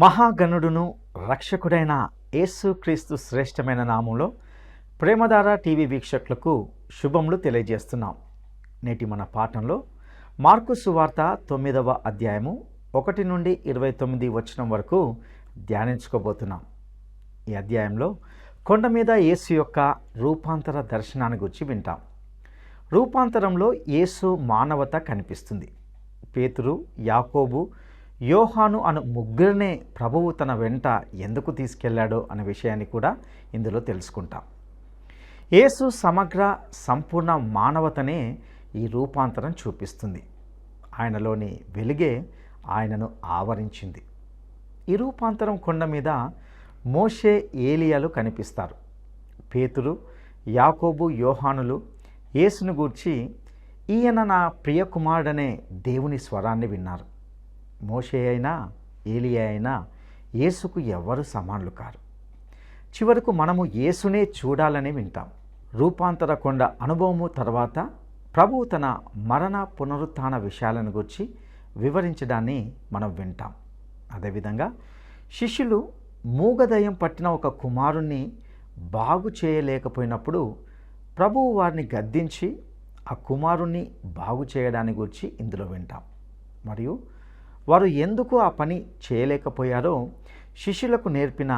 మహాగణుడును రక్షకుడైన యేసుక్రీస్తు శ్రేష్టమైన నామంలో ప్రేమధార టీవీ వీక్షకులకు శుభములు తెలియజేస్తున్నాం. నేటి మన పాఠంలో మార్కు సువార్త 9వ అధ్యాయము 1 నుండి 29 వచనం వరకు ధ్యానించుకోబోతున్నాం. ఈ అధ్యాయంలో కొండ మీద యేసు యొక్క రూపాంతర దర్శనాన్ని గురించి వింటాం. రూపాంతరంలో యేసు మానవత కనిపిస్తుంది. పేతురు, యాకోబు, యోహాను అను ముగ్గురినే ప్రభువు తన వెంట ఎందుకు తీసుకెళ్లాడో అనే విషయాన్ని కూడా ఇందులో తెలుసుకుంటాం. యేసు సమగ్ర సంపూర్ణ మానవతనే ఈ రూపాంతరం చూపిస్తుంది. ఆయనలోని వెలుగే ఆయనను ఆవరించింది. ఈ రూపాంతరం కొండ మీద మోషే, ఏలియాలు కనిపిస్తారు. పేతురు, యాకోబు, యోహానులు యేసును గూర్చి ఈయన నా ప్రియ కుమారుడనే దేవుని స్వరాన్ని విన్నారు. మోషే అయినా ఏలియా అయినా యేసుకు ఎవ్వరు సమానులు కారు. చివరకు మనము యేసునే చూడాలని వింటాం. రూపాంతర కొండ అనుభవము తర్వాత ప్రభువు తన మరణ పునరుత్థాన విషయాలను గురించి వివరించడాన్ని మనం వింటాం. అదేవిధంగా శిష్యులు మూగదయం పట్టిన ఒక కుమారుణ్ణి బాగు చేయలేకపోయినప్పుడు ప్రభువు వారిని గద్దించి ఆ కుమారుణ్ణి బాగు చేయడాన్ని గురించి ఇందులో వింటాం. మరియు వారు ఎందుకు ఆ పని చేయలేకపోయారో శిష్యులకు నేర్పిన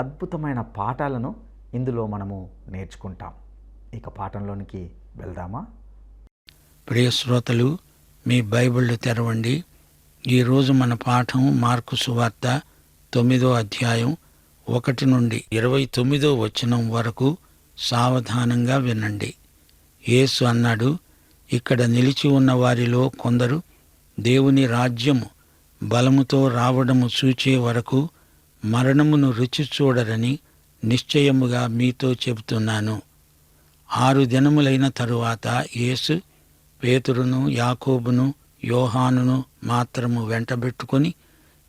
అద్భుతమైన పాఠాలను ఇందులో మనము నేర్చుకుంటాం. ఇక పాఠంలోనికి వెళ్దామా? ప్రియ శ్రోతలు, మీ బైబిళ్ళు తెరవండి. ఈరోజు మన పాఠం మార్కు సువార్త 9వ అధ్యాయం 1 నుండి 29వ వచనం వరకు సావధానంగా వినండి. యేసు అన్నాడు, ఇక్కడ నిలిచి ఉన్న వారిలో కొందరు దేవుని రాజ్యము బలముతో రావడము చూచే వరకు మరణమును రుచి చూడరని నిశ్చయముగా మీతో చెబుతున్నాను. 6 దినములైన తరువాత యేసు పేతురును, యాకోబును, యోహానును మాత్రము వెంటబెట్టుకొని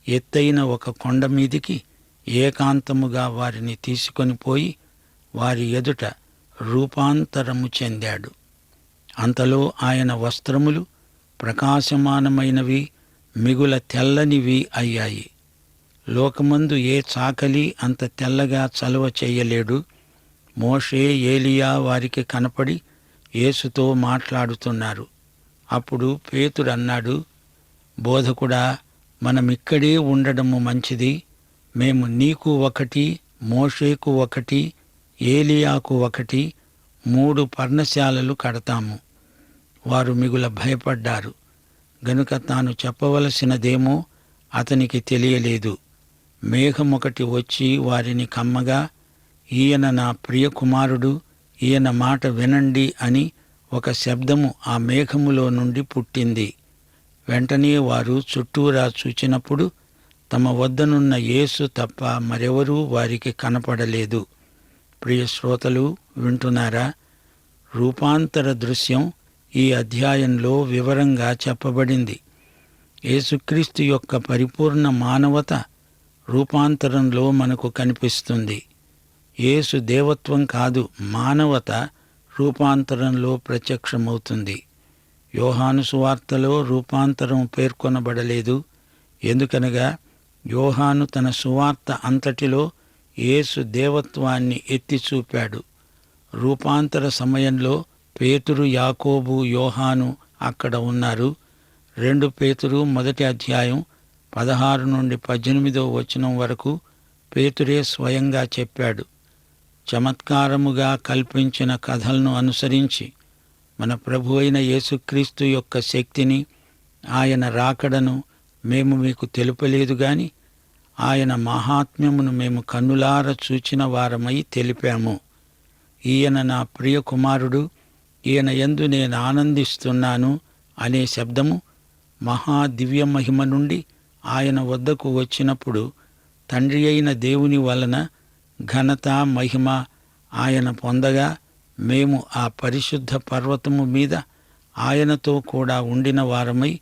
ఎత్తైన ఒక కొండ మీదికి ఏకాంతముగా వారిని తీసుకొని పోయి వారి ఎదుట రూపాంతరము చెందాడు. అంతలో ఆయన వస్త్రములు ప్రకాశమానమైనవి, మిగుల తెల్లనివి అయ్యాయి. లోకమందు ఏ చాకలి అంత తెల్లగా చలువ చెయ్యలేడు. మోషే, ఏలియా వారికి కనపడి యేసుతో మాట్లాడుతున్నారు. అప్పుడు పేతురు అన్నాడు, బోధకుడా, మనమిక్కడే ఉండడము మంచిది. మేము నీకు ఒకటి, మోషేకు ఒకటి, ఏలియాకు ఒకటి 3 పర్ణశాలలు కడతాము. వారు మిగుల భయపడ్డారు గనుక తాను చెప్పవలసినదేమో అతనికి తెలియలేదు. మేఘమొకటి వచ్చి వారిని కమ్మగా, ఈయన నా ప్రియ కుమారుడు, ఈయన మాట వినండి అని ఒక శబ్దము ఆ మేఘములో నుండి పుట్టింది. వెంటనే వారు చుట్టూరా చూచినప్పుడు తమ వద్దనున్న యేసు తప్ప మరెవరూ వారికి కనపడలేదు. ప్రియ శ్రోతలు, వింటున్నారా? రూపాంతర దృశ్యం ఈ అధ్యాయంలో వివరంగా చెప్పబడింది. యేసుక్రీస్తు యొక్క పరిపూర్ణ మానవత రూపాంతరంలో మనకు కనిపిస్తుంది. యేసు దేవత్వం కాదు, మానవత రూపాంతరంలో ప్రత్యక్షమవుతుంది. యోహాను సువార్తలో రూపాంతరం పేర్కొనబడలేదు. ఎందుకనగా యోహాను తన సువార్త అంతటిలో యేసు దేవత్వాన్ని ఎత్తి చూపాడు. రూపాంతర సమయంలో పేతురు, యాకోబు, యోహాను అక్కడ ఉన్నారు. 2 పేతురు 1వ అధ్యాయం 16 నుండి 18వ వచనం వరకు పేతురే స్వయంగా చెప్పాడు. చమత్కారముగా కల్పించిన కథలను అనుసరించి మన ప్రభు అయిన యేసుక్రీస్తు యొక్క శక్తిని, ఆయన రాకడను మేము మీకు తెలుపలేదు గాని ఆయన మహాత్మ్యమును మేము కన్నులార చూచిన వారమై తెలిపాము. ఈయన నా ప్రియ కుమారుడు, ఈయన యందు నేను ఆనందిస్తున్నాను అనే శబ్దము మహాదివ్య మహిమ నుండి ఆయన వద్దకు వచ్చినప్పుడు తండ్రి అయిన దేవుని వలన ఘనత, మహిమ ఆయన పొందగా మేము ఆ పరిశుద్ధ పర్వతము మీద ఆయనతో కూడా ఉండిన వారమై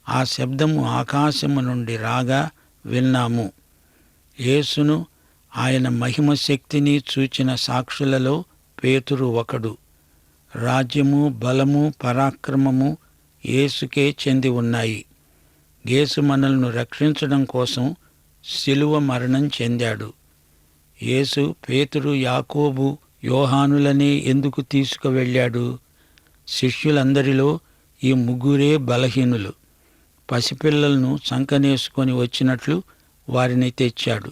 ఆ శబ్దము ఆకాశము నుండి రాగా విన్నాము. యేసును, ఆయన మహిమ శక్తిని చూచిన సాక్షులలో పేతురు ఒకడు. రాజ్యము, బలము, పరాక్రమము యేసుకే చెంది ఉన్నాయి. యేసు మనల్ని రక్షించడం కోసం శిలువ మరణం చెందాడు. యేసు పేతురు, యాకోబు, యోహానులనే ఎందుకు తీసుకువెళ్ళాడు? శిష్యులందరిలో ఈ ముగ్గురే బలహీనులు. పసిపిల్లలను సంకనేసుకొని వచ్చినట్లు వారిని తెచ్చాడు.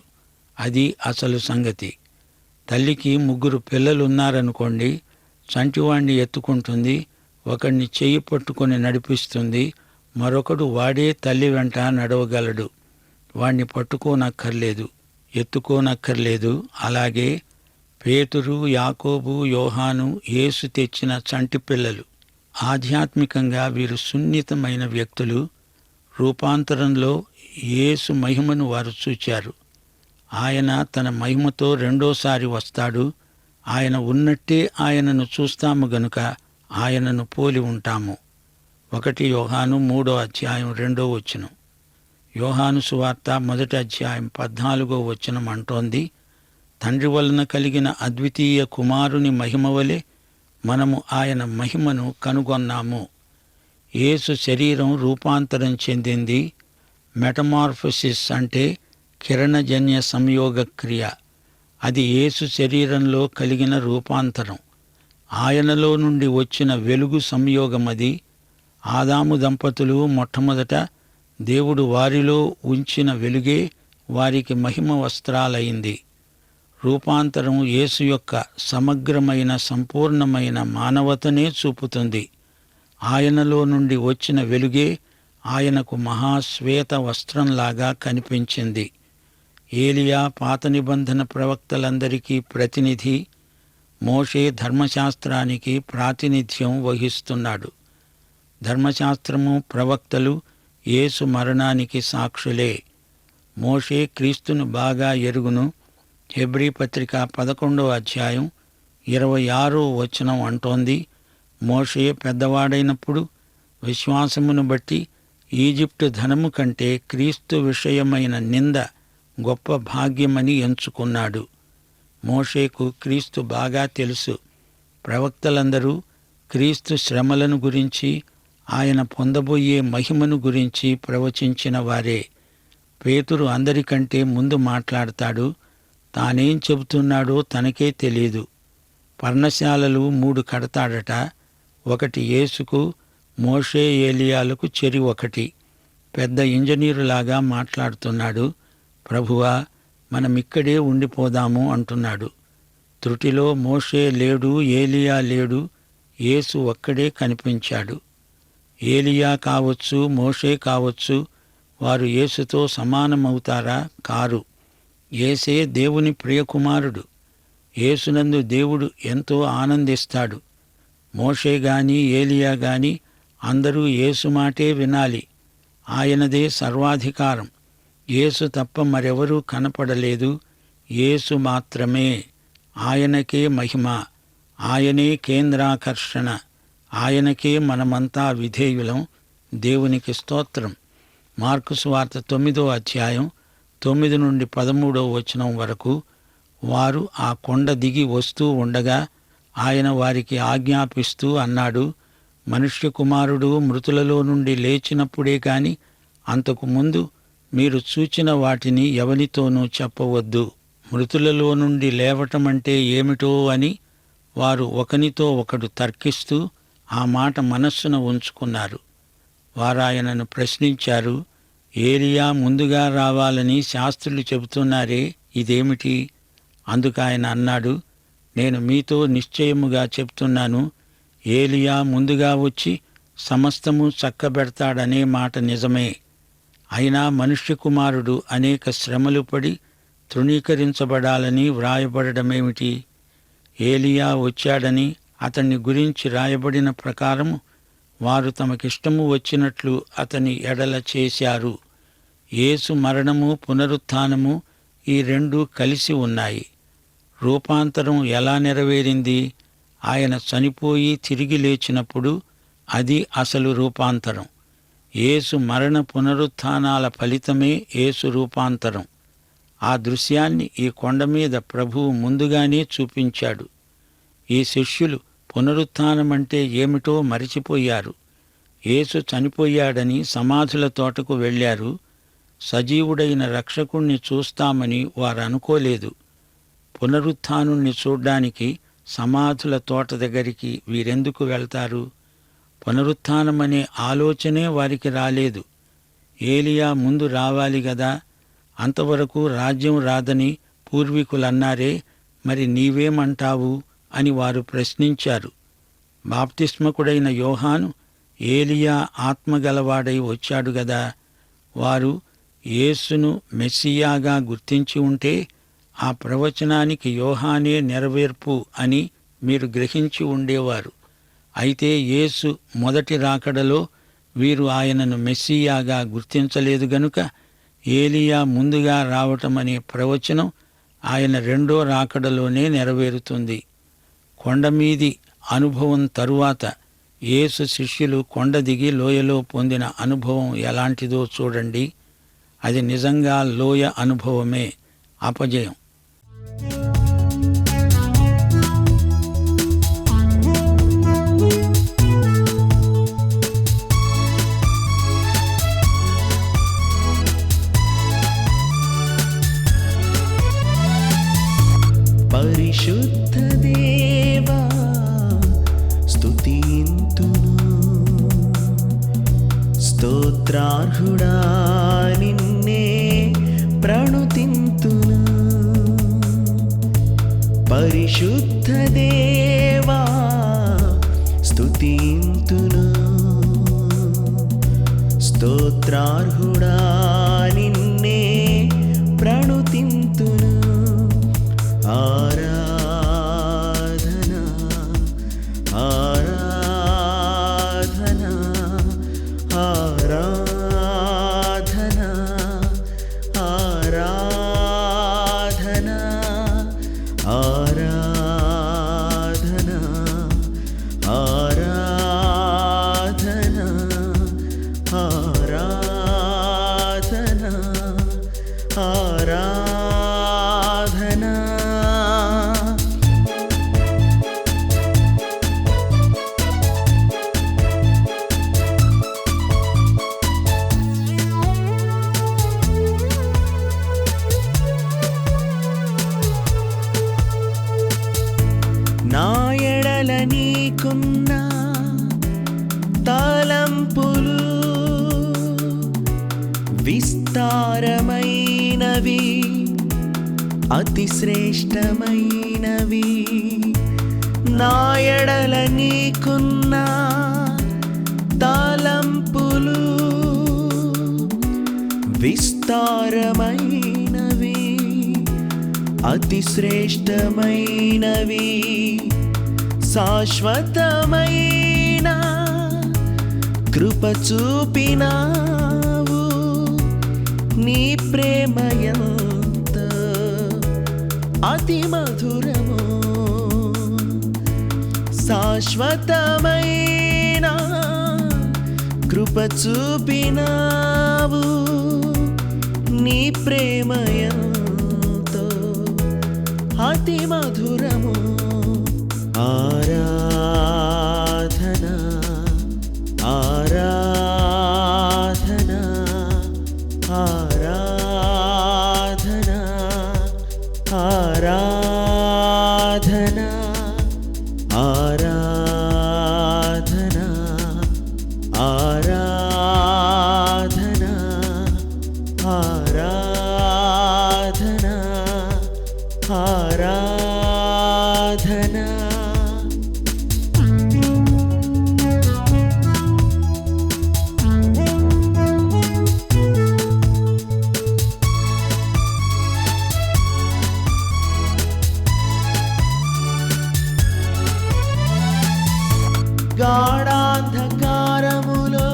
అది అసలు సంగతి. తల్లికి ముగ్గురు పిల్లలున్నారనుకోండి, చంటివాణ్ణి ఎత్తుకుంటుంది, ఒకడిని చెయ్యి పట్టుకొని నడిపిస్తుంది, మరొకడు వాడే తల్లి వెంట నడవగలడు. వాణ్ణి పట్టుకోనక్కర్లేదు, ఎత్తుకోనక్కర్లేదు. అలాగే పేతురు, యాకోబు, యోహాను యేసు తెచ్చిన చంటి పిల్లలు. ఆధ్యాత్మికంగా వీరు సున్నితమైన వ్యక్తులు. రూపాంతరంలో యేసు మహిమను వారు చూచారు. ఆయన తన మహిమతో రెండోసారి వస్తాడు. ఆయన ఉన్నట్టే ఆయనను చూస్తాము గనుక ఆయనను పోలి ఉంటాము. 1 యోహాను 3:2. యోహాను సువార్త 1 అంటోంది, తండ్రి వలన కలిగిన అద్వితీయ కుమారుని మహిమ వలె మనము ఆయన మహిమను కనుగొన్నాము. యేసు శరీరం రూపాంతరం చెందింది. మెటమార్ఫసిస్ అంటే కిరణజన్య సంయోగ క్రియ. అది యేసు శరీరంలో కలిగిన రూపాంతరం. ఆయనలో నుండి వచ్చిన వెలుగు సంయోగమది. ఆదాము దంపతులు మొట్టమొదట దేవుడు వారిలో ఉంచిన వెలుగే వారికి మహిమ వస్త్రాలైంది. రూపాంతరం యేసు యొక్క సమగ్రమైన సంపూర్ణమైన మానవతనే చూపుతుంది. ఆయనలో నుండి వచ్చిన వెలుగే ఆయనకు మహాశ్వేత వస్త్రంలాగా కనిపించింది. ఏలియా పాత నిబంధన ప్రవక్తలందరికీ ప్రతినిధి. మోషే ధర్మశాస్త్రానికి ప్రాతినిధ్యం వహిస్తున్నాడు. ధర్మశాస్త్రము, ప్రవక్తలు యేసు మరణానికి సాక్షులే. మోషే క్రీస్తును బాగా ఎరుగును. హెబ్రీ పత్రిక 11:26 అంటోంది, మోషే పెద్దవాడైనప్పుడు విశ్వాసమును బట్టి ఈజిప్టు ధనము కంటే క్రీస్తు విషయమైన నింద గొప్ప భాగ్యమని ఎంచుకున్నాడు. మోషేకు క్రీస్తు బాగా తెలుసు. ప్రవక్తలందరూ క్రీస్తు శ్రమలను గురించి, ఆయన పొందబోయే మహిమను గురించి ప్రవచించిన వారే. పేతురు అందరికంటే ముందు మాట్లాడతాడు. తానేం చెబుతున్నాడో తనకే తెలీదు. పర్ణశాలలు 3 కడతాడట. ఒకటి యేసుకు, మోషే, ఏలియాలకు చెరి ఒకటి. పెద్ద ఇంజనీరులాగా మాట్లాడుతున్నాడు. ప్రభువా, మనమిక్కడే ఉండిపోదాము అంటున్నాడు. త్రుటిలో మోషే లేడు, ఏలియా లేడు, యేసు ఒక్కడే కనిపించాడు. ఏలియా కావచ్చు, మోషే కావచ్చు, వారు యేసుతో సమానమవుతారా? కారు. యేసే దేవుని ప్రియకుమారుడు. యేసునందు దేవుడు ఎంతో ఆనందిస్తాడు. మోషే గాని, ఏలియా గాని అందరూ యేసు మాటే వినాలి. ఆయనదే సర్వాధికారం. యేసు తప్ప మరెవరూ కనపడలేదు. యేసు మాత్రమే. ఆయనకే మహిమ. ఆయనే కేంద్రాకర్షణ. ఆయనకే మనమంతా విధేయులం. దేవునికి స్తోత్రం. మార్కు సువార్త 9:9-13 వరకు. వారు ఆ కొండ దిగి వస్తూ ఉండగా ఆయన వారికి ఆజ్ఞాపిస్తూ అన్నాడు, మనుష్య కుమారుడు మృతులలో నుండి లేచినప్పుడే కాని అంతకు ముందు మీరు చూచిన వాటిని ఎవనితోనూ చెప్పవద్దు. మృతులలో నుండి లేవటమంటే ఏమిటో అని వారు ఒకనితో ఒకడు తర్కిస్తూ ఆ మాట మనస్సున ఉంచుకున్నారు. వారాయనను ప్రశ్నించారు, ఏలియా ముందుగా రావాలని శాస్త్రులు చెబుతున్నారే, ఇదేమిటి? అందుకాయన అన్నాడు, నేను మీతో నిశ్చయముగా చెప్తున్నాను, ఏలియా ముందుగా వచ్చి సమస్తము చక్కబెడతాడనే మాట నిజమే. అయినా మనుష్య కుమారుడు అనేక శ్రమలు పడి తృణీకరించబడాలని వ్రాయబడమేమిటి? ఏలియా వచ్చాడని అతన్ని గురించి రాయబడిన ప్రకారము వారు తమకిష్టము వచ్చినట్లు అతని ఎడల చేశారు. యేసు మరణము, పునరుత్థానము ఈ రెండూ కలిసి ఉన్నాయి. రూపాంతరం ఎలా నెరవేరింది? ఆయన చనిపోయి తిరిగి లేచినప్పుడు అది అసలు రూపాంతరం. యేసు మరణ పునరుత్థానాల ఫలితమే యేసు రూపాంతరం. ఆ దృశ్యాన్ని ఈ కొండ మీద ప్రభువు ముందుగానే చూపించాడు. ఈ శిష్యులు పునరుత్థానమంటే ఏమిటో మరిచిపోయారు. యేసు చనిపోయాడని సమాధుల తోటకు వెళ్ళారు. సజీవుడైన రక్షకుణ్ణి చూస్తామని వారు అనుకోలేదు. పునరుత్థానుణ్ణి చూడ్డానికి సమాధుల తోట దగ్గరికి వీరెందుకు వెళ్తారు? పునరుత్థానమనే ఆలోచనే వారికి రాలేదు. ఏలియా ముందు రావాలి గదా, అంతవరకు రాజ్యం రాదని పూర్వీకులన్నారే, మరి నీవేమంటావు అని వారు ప్రశ్నించారు. బాప్తిస్మకుడైన యోహాను ఏలియా ఆత్మగలవాడై వచ్చాడు గదా. వారు యేసును మెస్సియాగా గుర్తించి ఉంటే ఆ ప్రవచనానికి యోహానే నెరవేర్పు అని మీరు గ్రహించి ఉండేవారు. అయితే యేసు మొదటి రాకడలో వీరు ఆయనను మెస్సియాగా గుర్తించలేదు గనుక ఏలియా ముందుగా రావటమనే ప్రవచనం ఆయన రెండో రాకడలోనే నెరవేరుతుంది. కొండమీది అనుభవం తరువాత యేసు శిష్యులు కొండ దిగి లోయలో పొందిన అనుభవం ఎలాంటిదో చూడండి. అది నిజంగా లోయ అనుభవమే, అపజయం. పరిశుద్ధ దేవా స్తుతింతును, స్తోత్రార్హుడా నిన్నే ప్రణుతింతును. పరిశుద్ధ దేవా స్తుతింతును, స్తోత్రార్హుడా నిన్నే ప్రణుతింతును. ఆరాధనా ఆరాధనా ఆరాధనా ఆరాధనా ఆరాధనా ఆరాధనా ఆరాధనా ఆరాధనా. నా ఎడల నీకున్న తలంపులు విస్తారమైనవి, అతి శ్రేష్టమైనవి. నా ఎడల నీకున్న తలంపులు విస్తారమైనవి, అతి శ్రేష్టమైనవి. శాశ్వతమైన కృప చూపినావు, నీ ప్రేమ ఎంత అతి మధురము. శాశ్వతమైన కృప చూపినావు, నీ ప్రేమ ఎంతో అతి మధురము. ఆరాధనా ఆరాధనా ఆరాధనా ఆరాధనా ఆరాధనా ఆరాధనా ఆరాధనా ఆరాధనా. గాఢాంధకారములో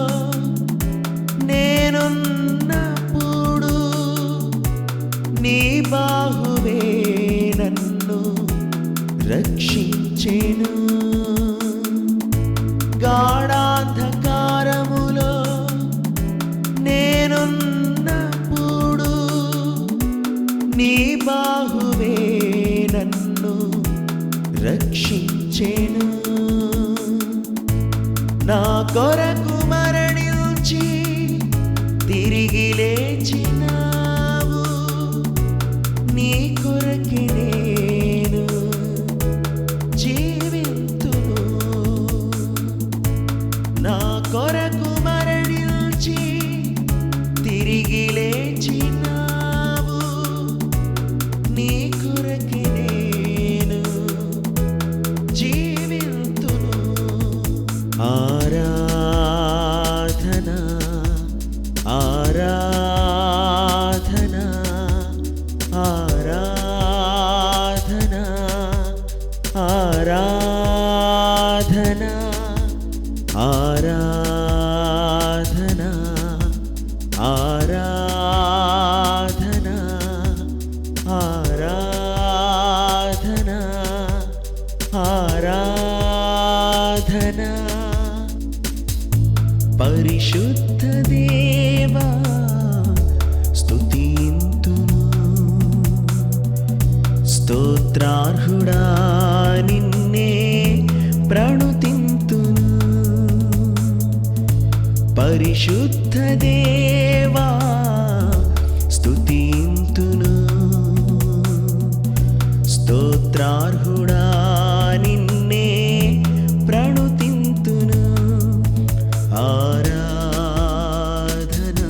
నేనున్నప్పుడు నీ బాహువే నన్ను రక్షించెను. గాఢాంధకారములో నేనున్నప్పుడు నీ బాహువే నన్ను రక్షించెను. నా కొరకు మరణించి తిరిగి లేచిన నీ కొరకి నేను జీవింతును. నా కొరకు మరణించి తిరిగి లేచినావు. నీ కొరకి నేను జీవింతును. ఆరాధన ఆరాధన ఆరాధన ఆరాధన ఆరాధన ఆరాధన ఆరాధన ఆరాధన. పరిశుద్ధ దేవా స్తుతింతును. స్తోత్రార్హుడా నిన్నే ప్రణుతింతును. పరిశుద్ధ దేవా స్తుతింతును. స్తోత్రార్హుడా నిన్నే ప్రణుతింతును. ఆరాధన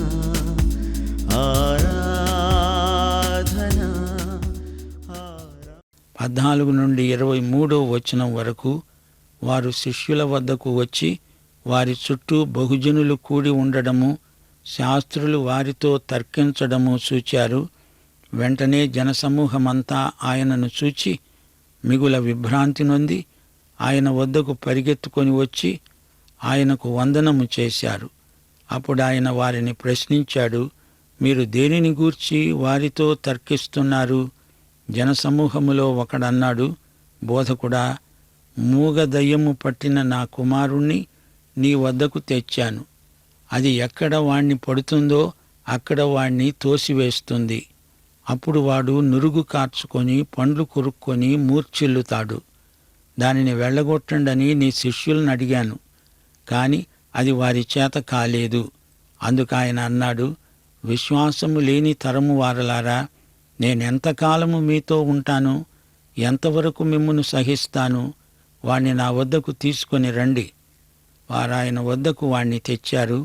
ఆరాధన 14 నుండి 23 వచనం వరకు వారు శిష్యుల వద్దకు వచ్చి వారి చుట్టూ బహుజనులు కూడి ఉండడము, శాస్త్రులు వారితో తర్కించడము చూచారు. వెంటనే జనసమూహమంతా ఆయనను చూచి మిగుల విభ్రాంతి నొంది ఆయన వద్దకు పరిగెత్తుకొని వచ్చి ఆయనకు వందనము చేశారు. అప్పుడు ఆయన వారిని ప్రశ్నించాడు, మీరు దేనిని గూర్చి వారితో తర్కిస్తున్నారు? జనసమూహములో ఒకడన్నాడు, బోధకుడా, మూగ దయ్యము పట్టిన నా కుమారుణ్ణి నీ వద్దకు తెచ్చాను. అది ఎక్కడ వాణ్ణి పడుతుందో అక్కడ వాణ్ణి తోసివేస్తుంది. అప్పుడు వాడు నురుగు కార్చుకొని పండ్లు కొరుక్కొని మూర్ఛిల్లుతాడు. దానిని వెళ్ళగొట్టండని నీ శిష్యులను అడిగాను, కాని అది వారి చేత కాలేదు. అందుకాయన అన్నాడు, విశ్వాసము లేని తరము వారలారా, నేనెంతకాలము మీతో ఉంటాను? ఎంతవరకు మిమ్మును సహిస్తాను? వాణ్ణి నా వద్దకు తీసుకొని రండి. వారాయన వద్దకు వాణ్ణి తెచ్చారు.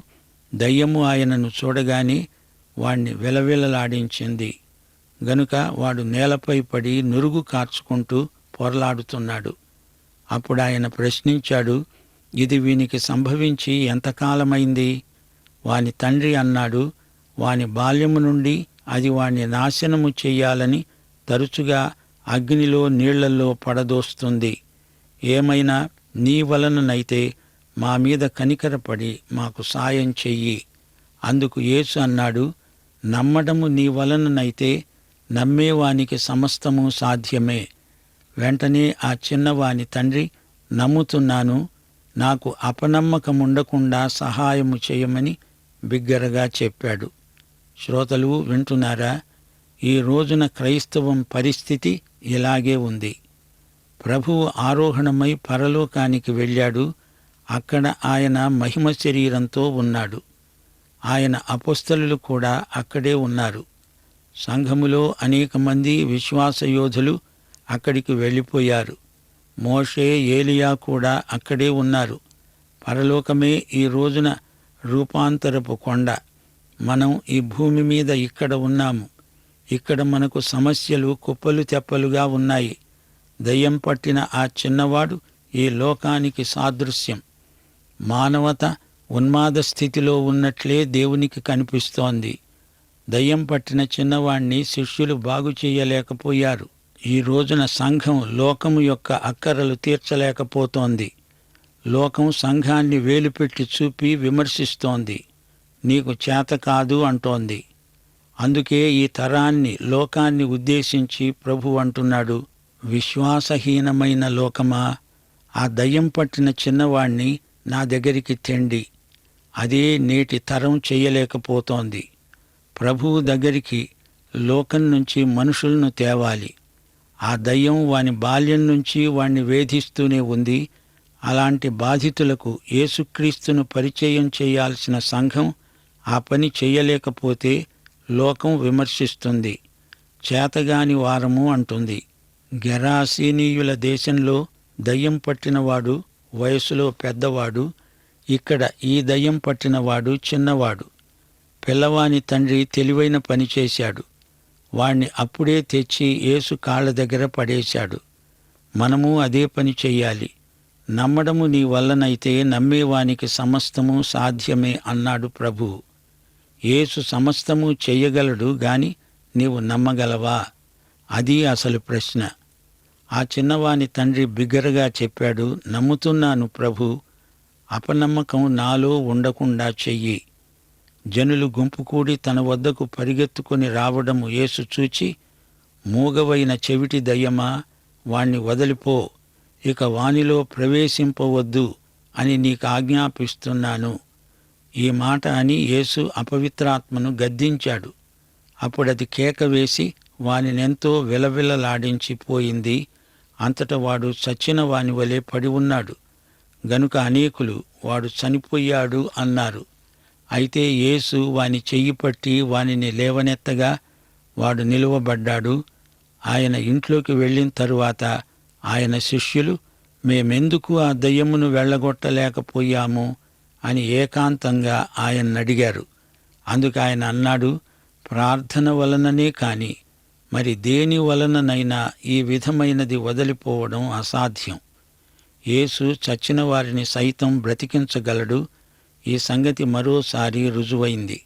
దయ్యము ఆయనను చూడగానే వాణ్ణి విలవిలలాడించింది. గనుక వాడు నేలపై పడి నురుగు కార్చుకుంటూ పొరలాడుతున్నాడు. అప్పుడు ఆయన ప్రశ్నించాడు, ఇది వీనికి సంభవించి ఎంతకాలమైంది? వాని తండ్రి అన్నాడు, వాని బాల్యము నుండి అది వాణ్ణి నాశనము చెయ్యాలని తరచుగా అగ్నిలో నీళ్లలో పడదోస్తుంది. ఏమైనా నీ వలననైతే మా మీద కనికరపడి మాకు సాయం చెయ్యి. అందుకు యేసు అన్నాడు, నమ్మడము నీ వలననైతే నమ్మేవానికి సమస్తము సాధ్యమే. వెంటనే ఆ చిన్నవాని తండ్రి, నమ్ముతున్నాను, నాకు అపనమ్మకముండకుండా సహాయము చేయమని బిగ్గరగా చెప్పాడు. శ్రోతలు వింటున్నారా? ఈ రోజున క్రైస్తవం పరిస్థితి ఇలాగే ఉంది. ప్రభువు ఆరోహణమై పరలోకానికి వెళ్ళాడు. అక్కడ ఆయన మహిమ శరీరంతో ఉన్నాడు. ఆయన అపొస్తలులు కూడా అక్కడే ఉన్నారు. సంఘములో అనేక మంది విశ్వాస యోధులు అక్కడికి వెళ్ళిపోయారు. మోషే, ఏలియా కూడా అక్కడే ఉన్నారు. పరలోకమే ఈ రోజున రూపాంతరపు కొండ. మనం ఈ భూమి మీద ఇక్కడ ఉన్నాము. ఇక్కడ మనకు సమస్యలు కుప్పలు తెప్పలుగా ఉన్నాయి. దయ్యం పట్టిన ఆ చిన్నవాడు ఈ లోకానికి సాదృశ్యం. మానవత ఉన్మాద స్థితిలో ఉన్నట్లే దేవునికి కనిపిస్తోంది. దయ్యం పట్టిన చిన్నవాణ్ణి శిష్యులు బాగు చేయలేకపోయారు. ఈ రోజున సంఘం లోకము యొక్క అక్కరలు తీర్చలేకపోతోంది. లోకం సంఘాన్ని వేలుపెట్టి చూపి విమర్శిస్తోంది. నీకు చేత కాదు అంటోంది. అందుకే ఈ తరాన్ని, లోకాన్ని ఉద్దేశించి ప్రభు అంటున్నాడు, విశ్వాసహీనమైన లోకమా, ఆ దయ్యం పట్టిన చిన్నవాణ్ణి నా దగ్గరికి తెండి. అదే నేటి తరం చెయ్యలేకపోతోంది. ప్రభువు దగ్గరికి లోకం నుంచి మనుషులను తేవాలి. ఆ దయ్యం వాని బాల్యం నుంచి వాణ్ణి వేధిస్తూనే ఉంది. అలాంటి బాధితులకు యేసుక్రీస్తును పరిచయం చేయాల్సిన సంఘం ఆ పని చెయ్యలేకపోతే లోకం విమర్శిస్తుంది. చేతగాని వారము అంటుంది. గెరాసీనీయుల దేశంలో దయ్యం పట్టినవాడు వయసులో పెద్దవాడు, ఇక్కడ ఈ దయ్యం పట్టినవాడు చిన్నవాడు. పిల్లవాని తండ్రి తెలివైన పని చేశాడు. వాణ్ణి అప్పుడే తెచ్చి యేసు కాళ్ల దగ్గర పడేశాడు. మనము అదే పని చెయ్యాలి. నమ్మడము నీ వల్లనైతే నమ్మేవానికి సమస్తము సాధ్యమే అన్నాడు ప్రభువు. యేసు సమస్తము చెయ్యగలడు గాని నీవు నమ్మగలవా? అది అసలు ప్రశ్న. ఆ చిన్నవాని తండ్రి బిగ్గరగా చెప్పాడు, నమ్ముతున్నాను ప్రభూ, అపనమ్మకం నాలో ఉండకుండా చెయ్యి. జనులు గుంపు కూడి తన వద్దకు పరిగెత్తుకుని రావడము యేసు చూచి, మూగవైన చెవిటి దయ్యమా, వాణ్ణి వదిలిపో, ఇక వానిలో ప్రవేశింపవద్దు అని నీకు ఆజ్ఞాపిస్తున్నాను. ఈ మాట అని యేసు అపవిత్రాత్మను గద్దించాడు. అప్పుడది కేక వేసి వానినెంతో విలవిలలాడించిపోయింది. అంతట వాడు చచ్చిన వాని వలె పడి ఉన్నాడు. గనుక అనేకులు వాడు చనిపోయాడు అన్నారు. అయితే యేసు వాని చెయ్యి పట్టి వానిని లేవనెత్తగా వాడు నిలువబడ్డాడు. ఆయన ఇంట్లోకి వెళ్ళిన తరువాత ఆయన శిష్యులు, మేమెందుకు ఆ దయ్యమును వెళ్ళగొట్టలేకపోయాము అని ఏకాంతంగా ఆయన్నడిగారు. అందుకు ఆయన అన్నాడు, ప్రార్థన వలననే కాని మరి దేని వలననైనా ఈ విధమైనది వదిలిపోవడం అసాధ్యం. యేసు చచ్చిన వారిని సైతం బ్రతికించగలడు. ఈ సంగతి మరోసారి రుజువైంది.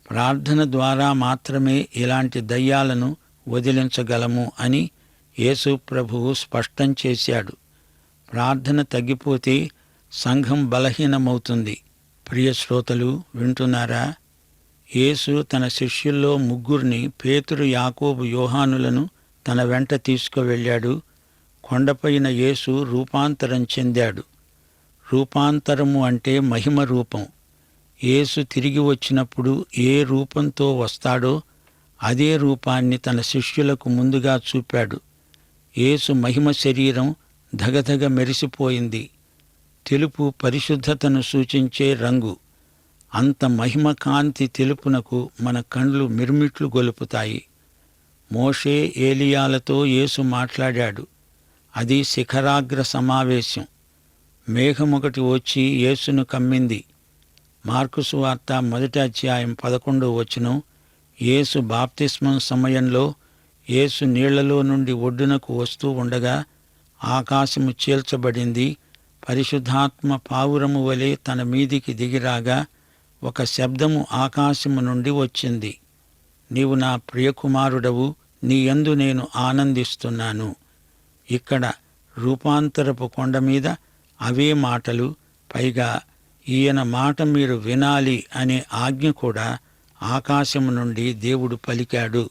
ప్రార్థన ద్వారా మాత్రమే ఇలాంటి దయ్యాలను వదిలించగలము అని యేసు ప్రభువు స్పష్టం చేశాడు. ప్రార్థన తగ్గిపోతే సంఘం బలహీనమవుతుంది. ప్రియ శ్రోతలు వింటున్నారా? యేసు తన శిష్యుల్లో ముగ్గురిని, పేతురు, యాకోబు, యోహానులను తన వెంట తీసుకువెళ్ళాడు. కొండపైన యేసు రూపాంతరం చెందాడు. రూపాంతరము అంటే మహిమ రూపం. యేసు తిరిగి వచ్చినప్పుడు ఏ రూపంతో వస్తాడో అదే రూపాన్ని తన శిష్యులకు ముందుగా చూపాడు. యేసు మహిమ శరీరం ధగధగ మెరిసిపోయింది. తెలుపు పరిశుద్ధతను సూచించే రంగు. అంత మహిమ కాంతి తెలుపునకు మన కండ్లు మిర్మిట్లు గొలుపుతాయి. మోషే, ఏలియాలతో యేసు మాట్లాడాడు. అది శిఖరాగ్ర సమావేశం. మేఘమొకటి వచ్చి యేసును కమ్మింది. మార్కు సువార్త 1:11 యేసు బాప్తిస్మం సమయంలో యేసు నీళ్లలో నుండి ఒడ్డునకు వస్తూ ఉండగా ఆకాశము చీల్చబడింది. పరిశుద్ధాత్మ పావురము వలె తన మీదికి దిగిరాగా ఒక శబ్దము ఆకాశము నుండి వచ్చింది. నీవు నా ప్రియకుమారుడవు, నీయందు నేను ఆనందిస్తున్నాను. ఇక్కడ రూపాంతరపు కొండ మీద అవే మాటలు. పైగా ఈయన మాట మీరు వినాలి అనే ఆజ్ఞ కూడా ఆకాశము నుండి దేవుడు పలికాడు.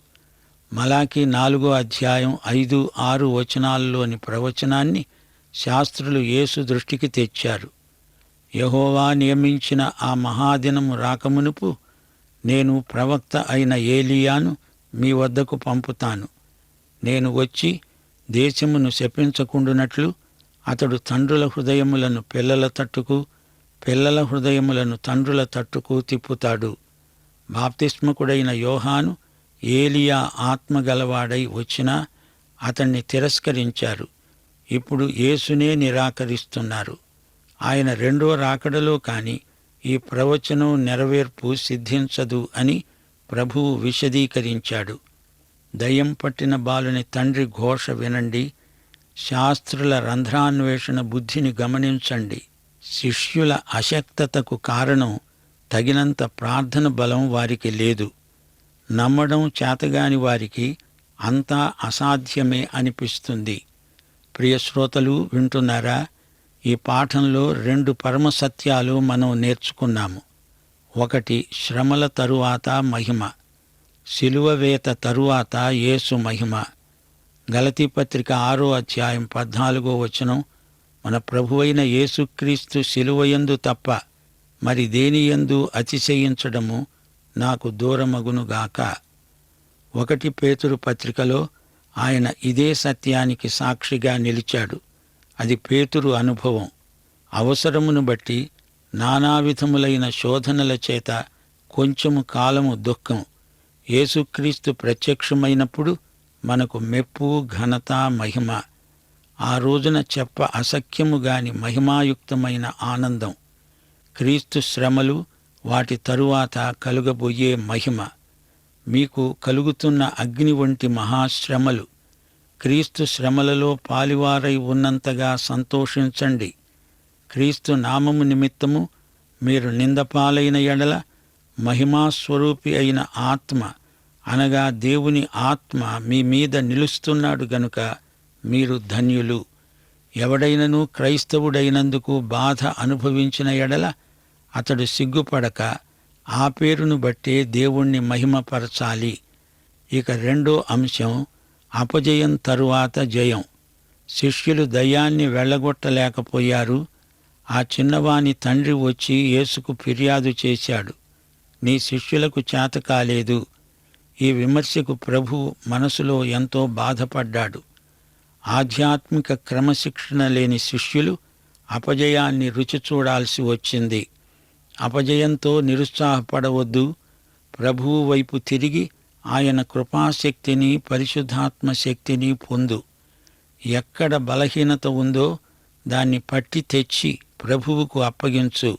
మలాకి 4:5-6 ప్రవచనాన్ని శాస్త్రులు యేసు దృష్టికి తెచ్చారు. యెహోవా నియమించిన ఆ మహాదినము రాకమునుపు నేను ప్రవక్త అయిన ఏలియాను మీ వద్దకు పంపుతాను. నేను వచ్చి దేశమును శపించకుండునట్లు అతడు తండ్రుల హృదయములను పిల్లల తట్టుకు, పిల్లల హృదయములను తండ్రుల తట్టుకు తిప్పుతాడు. బాప్తిస్మకుడైన యోహాను ఏలియా ఆత్మగలవాడై వచ్చినా అతన్ని తిరస్కరించారు. ఇప్పుడు యేసునే నిరాకరిస్తున్నారు. ఆయన రెండో రాకడలో కాని ఈ ప్రవచనం నెరవేర్పు సిద్ధించదు అని ప్రభువు విశదీకరించాడు. దయ్యం పట్టిన బాలుని తండ్రి ఘోష వినండి. శాస్త్రుల రంధ్రాన్వేషణ బుద్ధిని గమనించండి. శిష్యుల అశక్తతకు కారణం తగినంత ప్రార్థన బలం వారికి లేదు. నమ్మడం చేతగాని వారికి అంతా అసాధ్యమే అనిపిస్తుంది. ప్రియశ్రోతలు వింటున్నారా? ఈ పాఠంలో 2 పరమసత్యాలు మనం నేర్చుకున్నాము. ఒకటి, శ్రమల తరువాత మహిమ. శిలువ వేత తరువాత యేసు మహిమ. గలతీ పత్రిక 6:14 మన ప్రభువైన యేసుక్రీస్తు శిలువయందు తప్ప మరి దేనియందు అతిశయించడము నాకు దూరమగునుగాక. 1 పేతురు పత్రికలో ఆయన ఇదే సత్యానికి సాక్షిగా నిలిచాడు. అది పేతురు అనుభవం. అవసరమును బట్టి నానావిధములైన శోధనల చేత కొంచెము కాలము దుఃఖం, యేసుక్రీస్తు ప్రత్యక్షమైనప్పుడు మనకు మెప్పు, ఘనత, మహిమ. ఆ రోజున చెప్ప అసఖ్యముగాని మహిమాయుక్తమైన ఆనందం. క్రీస్తు శ్రమలు, వాటి తరువాత కలుగబోయే మహిమ. మీకు కలుగుతున్న అగ్ని వంటి మహాశ్రమలు. క్రీస్తు శ్రమలలో పాలివారై ఉన్నంతగా సంతోషించండి. క్రీస్తు నామము నిమిత్తము మీరు నిందపాలైన ఎడల మహిమాస్వరూపి అయిన ఆత్మ, అనగా దేవుని ఆత్మ మీ మీద నిలుస్తున్నాడు గనుక మీరు ధన్యులు. ఎవడైనను క్రైస్తవుడైనందుకు బాధ అనుభవించిన ఎడల అతడు సిగ్గుపడక ఆ పేరును బట్టే దేవుణ్ణి మహిమపరచాలి. ఇక రెండో అంశం, అపజయం తరువాత జయం. శిష్యులు దయ్యాన్ని వెళ్ళగొట్టలేకపోయారు. ఆ చిన్నవాని తండ్రి వచ్చి యేసుకు ఫిర్యాదు చేశాడు. నీ శిష్యులకు చేత కాలేదు. ఈ విమర్శకు ప్రభు మనసులో ఎంతో బాధపడ్డాడు. ఆధ్యాత్మిక క్రమశిక్షణ లేని శిష్యులు అపజయాన్ని రుచి చూడాల్సి వచ్చింది. అపజయంతో నిరుత్సాహపడవద్దు. ప్రభువు వైపు తిరిగి ఆయన కృపాశక్తిని, పరిశుద్ధాత్మ శక్తిని పొందు. ఎక్కడ బలహీనత ఉందో దాన్ని పట్టి తెచ్చి ప్రభువుకు అప్పగించు.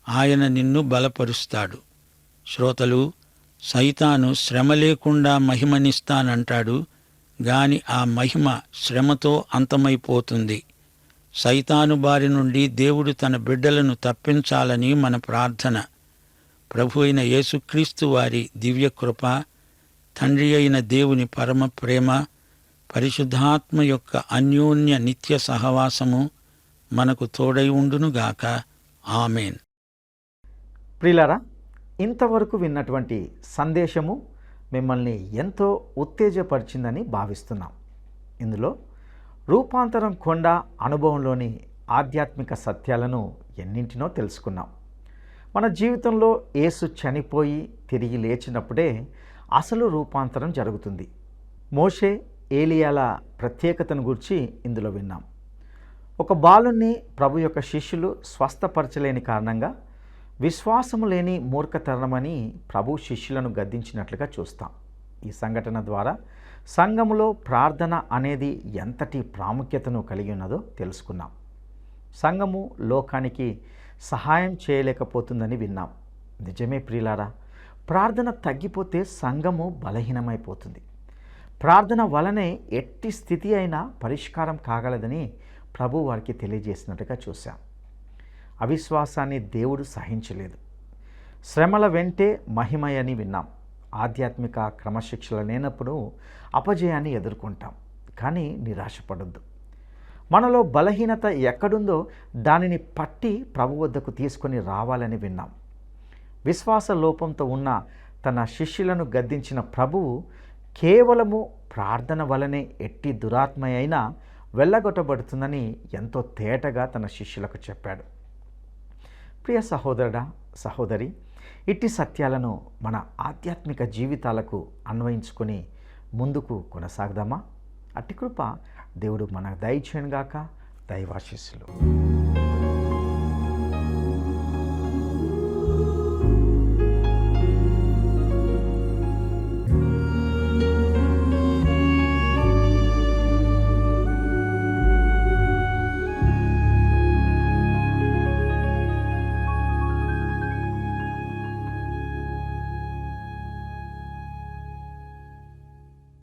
ఆయన నిన్ను బలపరుస్తాడు. శ్రోతలు, సైతాను శ్రమ లేకుండా మహిమనిస్తానంటాడు గాని ఆ మహిమ శ్రమతో అంతమైపోతుంది. సైతాను బారి నుండి దేవుడు తన బిడ్డలను తప్పించాలని మన ప్రార్థన. ప్రభు అయిన యేసుక్రీస్తు వారి దివ్యకృప, తండ్రి అయిన దేవుని పరమ ప్రేమ, పరిశుద్ధాత్మ యొక్క అన్యోన్య నిత్య సహవాసము మనకు తోడై ఉండునుగాక. ఆమేన్. ప్రియులారా, ఇంతవరకు విన్నటువంటి సందేశము మిమ్మల్ని ఎంతో ఉత్తేజపరిచిందని భావిస్తున్నాం. ఇందులో రూపాంతరం కొండ అనుభవంలోని ఆధ్యాత్మిక సత్యాలను ఎన్నింటినో తెలుసుకున్నాం. మన జీవితంలో యేసు చనిపోయి తిరిగి లేచినప్పుడే అసలు రూపాంతరం జరుగుతుంది. మోషే, ఏలియాల ప్రత్యేకతను గురించి ఇందులో విన్నాం. ఒక బాలుని ప్రభు యొక్క శిష్యులు స్వస్థపరచలేని కారణంగా విశ్వాసము లేని మూర్ఖతనమని ప్రభు శిష్యులను గద్దించినట్లుగా చూస్తాం. ఈ సంఘటన ద్వారా సంఘములో ప్రార్థన అనేది ఎంతటి ప్రాముఖ్యతను కలిగి ఉన్నదో తెలుసుకున్నాం. సంఘము లోకానికి సహాయం చేయలేకపోతుందని విన్నాం. నిజమే ప్రియులారా, ప్రార్థన తగ్గిపోతే సంఘము బలహీనమైపోతుంది. ప్రార్థన వలనే ఎట్టి స్థితి అయినా పరిష్కారం కాగలదని ప్రభు వారికి తెలియజేసినట్టుగా చూశాం. అవిశ్వాసాన్ని దేవుడు సహించలేదు. శ్రమల వెంటే మహిమయని విన్నాం. ఆధ్యాత్మిక క్రమశిక్షణ లేనప్పుడు అపజయాన్ని ఎదుర్కొంటాం. కానీ నిరాశపడొద్దు. మనలో బలహీనత ఎక్కడుందో దానిని పట్టి ప్రభు వద్దకు తీసుకొని రావాలని విన్నాం. విశ్వాస లోపంతో ఉన్న తన శిష్యులను గద్దించిన ప్రభువు కేవలము ప్రార్థన వలనే ఎట్టి దురాత్మ అయినా వెళ్ళగొట్టబడుతుందని ఎంతో తేటగా తన శిష్యులకు చెప్పాడు. ప్రియ సహోదరుడా, సహోదరి, ఇట్టి సత్యాలను మన ఆధ్యాత్మిక జీవితాలకు అన్వయించుకొని ముందుకు కొనసాగదామా? అట్టి కృప దేవుడు మనకు దయచేయునుగాక. దైవాశీస్సులు.